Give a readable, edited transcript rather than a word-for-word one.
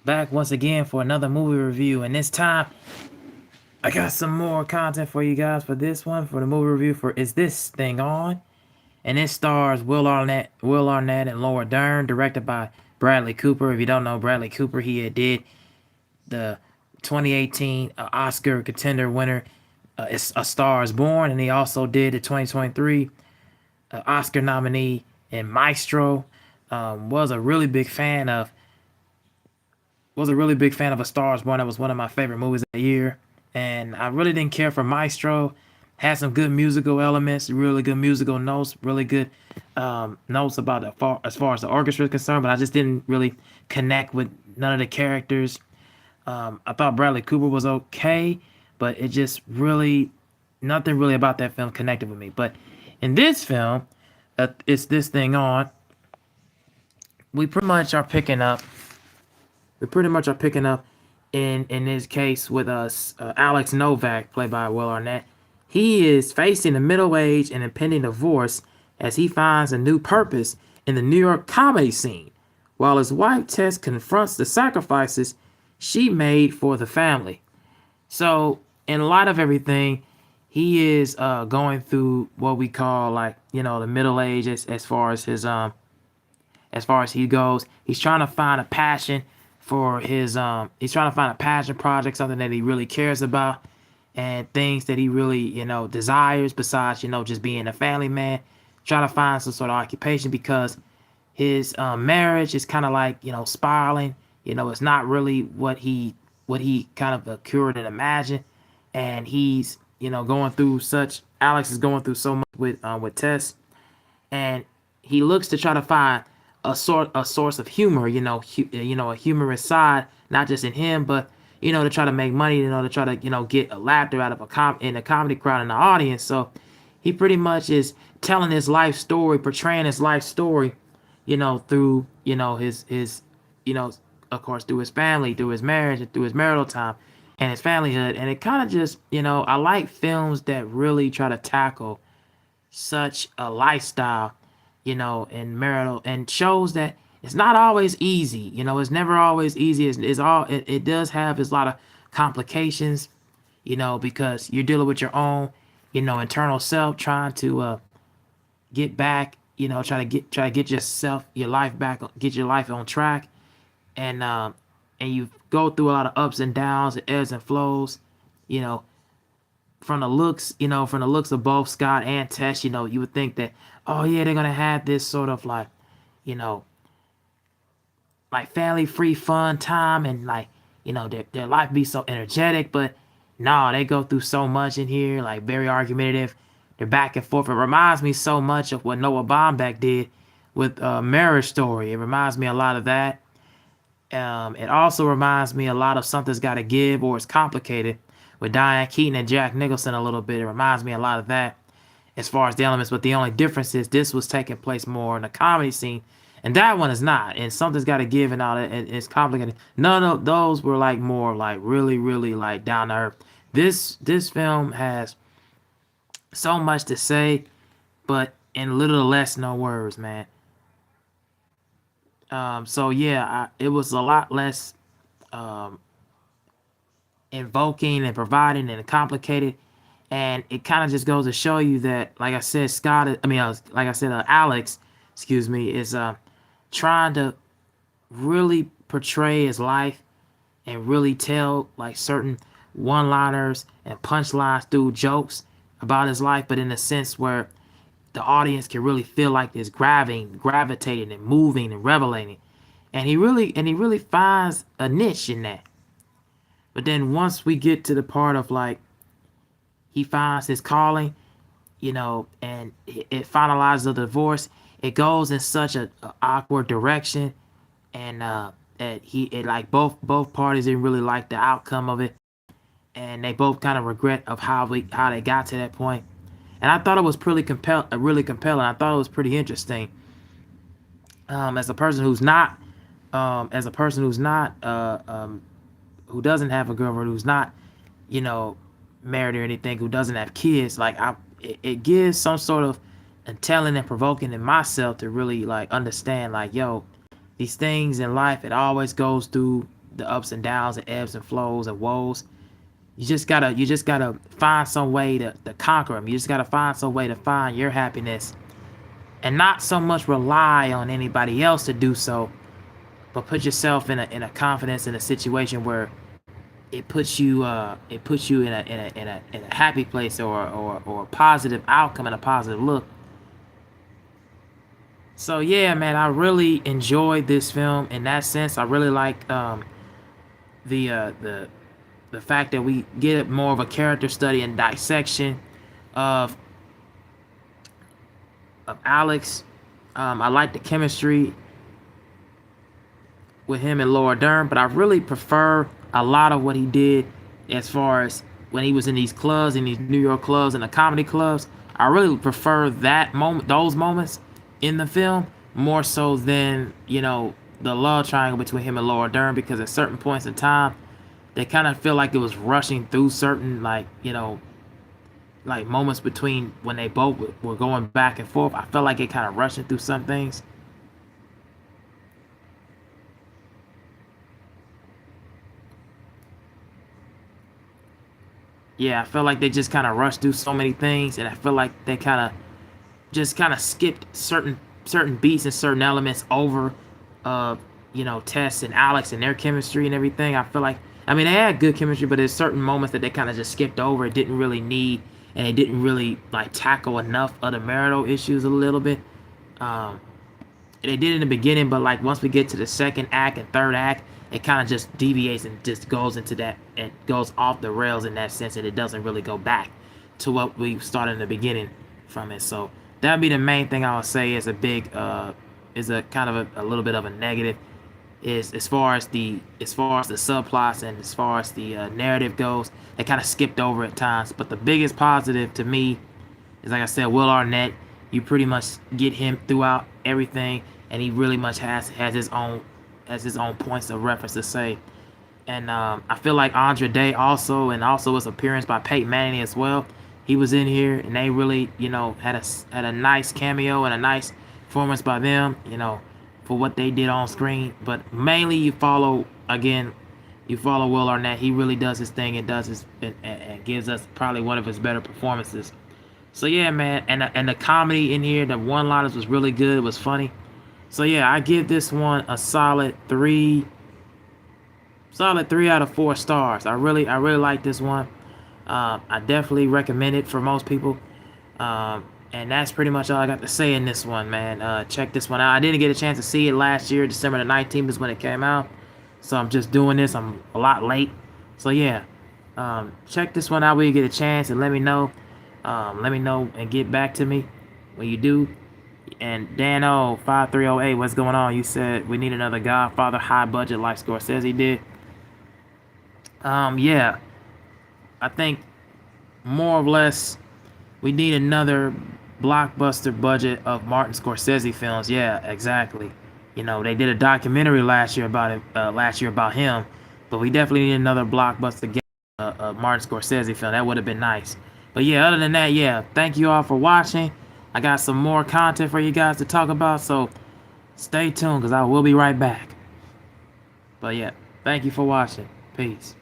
back once again for another movie review, and this time I got some more content for you guys for this one for the movie review for Is This Thing On? And it stars Will Arnett and Laura Dern, directed by Bradley Cooper. If you don't know Bradley Cooper, he did the 2018 Oscar contender winner is A Star Is Born, and he also did the 2023 Oscar nominee in Maestro. Was a really big fan of A Star Is Born. That was one of my favorite movies of the year. And I really didn't care for Maestro. Had some good musical elements, really good musical notes, really good notes about as far as the orchestra is concerned, but I just didn't really connect with none of the characters. I thought Bradley Cooper was okay, but it just really, nothing really about that film connected with me. But in this film, It's This Thing On, we pretty much are picking up in this case with us Alex Novak, played by Will Arnett. He is facing a middle-aged and impending divorce as he finds a new purpose in the New York comedy scene, while his wife Tess confronts the sacrifices she made for the family. So, in light of everything, he is going through what we call, like, the middle age, as far as his as far as he goes. He's trying to find a passion for his he's trying to find a passion project, something that he really cares about, and things that he really, desires besides, just being a family man. Trying to find some sort of occupation because his marriage is kind of like, spiraling. It's not really what he kind of occurred and imagined, and he's, going through such. Alex is going through so much with Tess, and he looks to try to find a source of humor, a humorous side, not just in him, but to try to make money, to try to get a laughter out of in a comedy crowd in the audience. So he pretty much is telling his life story, portraying his life story, through his of course through his family, through his marriage, and through his marital time, and his familyhood. And it kind of just, I like films that really try to tackle such a lifestyle, and marital, and shows that it's not always easy. It's never always easy. It does have a lot of complications, because you're dealing with your own, internal self, trying to get back, try to get your life back, get your life on track, and you go through a lot of ups and downs, and ebbs and flows, you know, from the looks of both Scott and Tess, you would think that, oh yeah, they're gonna have this sort of like, you know, like family free fun time, and like, their life be so energetic, but no, they go through so much in here, like very argumentative. They're back and forth. It reminds me so much of what Noah Baumbach did with Marriage Story. It reminds me a lot of that. It also reminds me a lot of Something's Gotta Give, or It's Complicated, with Diane Keaton and Jack Nicholson a little bit. It reminds me a lot of that as far as the elements, but the only difference is this was taking place more in the comedy scene, and that one is not. And Something's Gotta Give and all that, it's complicated. None of those were like more like really, really like down to earth. This film has so much to say, but in little less no words, man. So yeah, it was a lot less um, invoking and providing and complicated, and it kind of just goes to show you that, like I said, like I said, Alex, excuse me, is trying to really portray his life and really tell like certain one-liners and punchlines through jokes about his life, but in a sense where the audience can really feel like this gravitating and moving and revelating. And he really finds a niche in that. But then once we get to the part of like he finds his calling, and it finalizes the divorce, it goes in such a awkward direction, and like both parties didn't really like the outcome of it, and they both kind of regret of how they got to that point. And I thought it was really compelling. I thought it was pretty interesting. As a person who's not, who doesn't have a girlfriend, who's not, you know, married or anything, who doesn't have kids, like it gives some sort of telling and provoking in myself to really like understand, like, yo, these things in life, it always goes through the ups and downs and ebbs and flows and woes. You just gotta find some way to conquer them. You just gotta find some way to find your happiness, and not so much rely on anybody else to do so, but put yourself in a confidence in a situation where it puts you in a happy place, or a positive outcome and a positive look. So yeah, man, I really enjoyed this film in that sense. I really like the uh, the the fact that we get more of a character study and dissection of Alex. I like the chemistry with him and Laura Dern, but I really prefer a lot of what he did as far as when he was in these clubs, in these New York clubs and the comedy clubs. I really prefer that moment, those moments in the film, more so than, the love triangle between him and Laura Dern, because at certain points in time, they kind of feel like it was rushing through certain, like moments between when they both were going back and forth. I felt like it kind of rushing through some things. Yeah, I felt like they just kind of rushed through so many things, and I feel like they kind of skipped certain beats and certain elements over, uh, Tess and Alex and their chemistry and everything. I feel like, I mean, they had good chemistry, but there's certain moments that they kind of just skipped over. It didn't really need, and they didn't really like tackle enough of the marital issues a little bit. Um, they did in the beginning, but like once we get to the second act and third act, it kind of just deviates and just goes into that, and goes off the rails in that sense, and it doesn't really go back to what we started in the beginning from it. So that'd be the main thing I would say is is a kind of a little bit of a negative, is as far as the subplots and as far as the narrative goes, they kind of skipped over at times. But the biggest positive to me is, like I said, Will Arnett. You pretty much get him throughout everything, and he really much has his own points of reference to say. And I feel like Andra Day also, and also his appearance by Peyton Manning as well. He was in here, and they really, had a nice cameo and a nice performance by them, for what they did on screen. But mainly, you follow Will Arnett. He really does his thing and and gives us probably one of his better performances. So yeah, man, and the comedy in here, the one-liners was really good. It was funny. So yeah, I give this one a solid three out of 4 stars. I really like this one. I definitely recommend it for most people. And that's pretty much all I got to say in this one, man. Check this one out. I didn't get a chance to see it last year. December the 19th is when it came out. So I'm just doing this. I'm a lot late. So yeah, check this one out when you get a chance, and let me know. Let me know and get back to me when you do. And Dan 5308, what's going on? You said we need another Godfather high budget like Scorsese did. Yeah, I think more or less we need another blockbuster budget of Martin Scorsese films. Yeah, exactly. They did a documentary last year about it, about him, but we definitely need another blockbuster Martin Scorsese film. That would have been nice. But yeah, other than that, yeah, thank you all for watching. I got some more content for you guys to talk about, so stay tuned because I will be right back. But yeah, thank you for watching. Peace.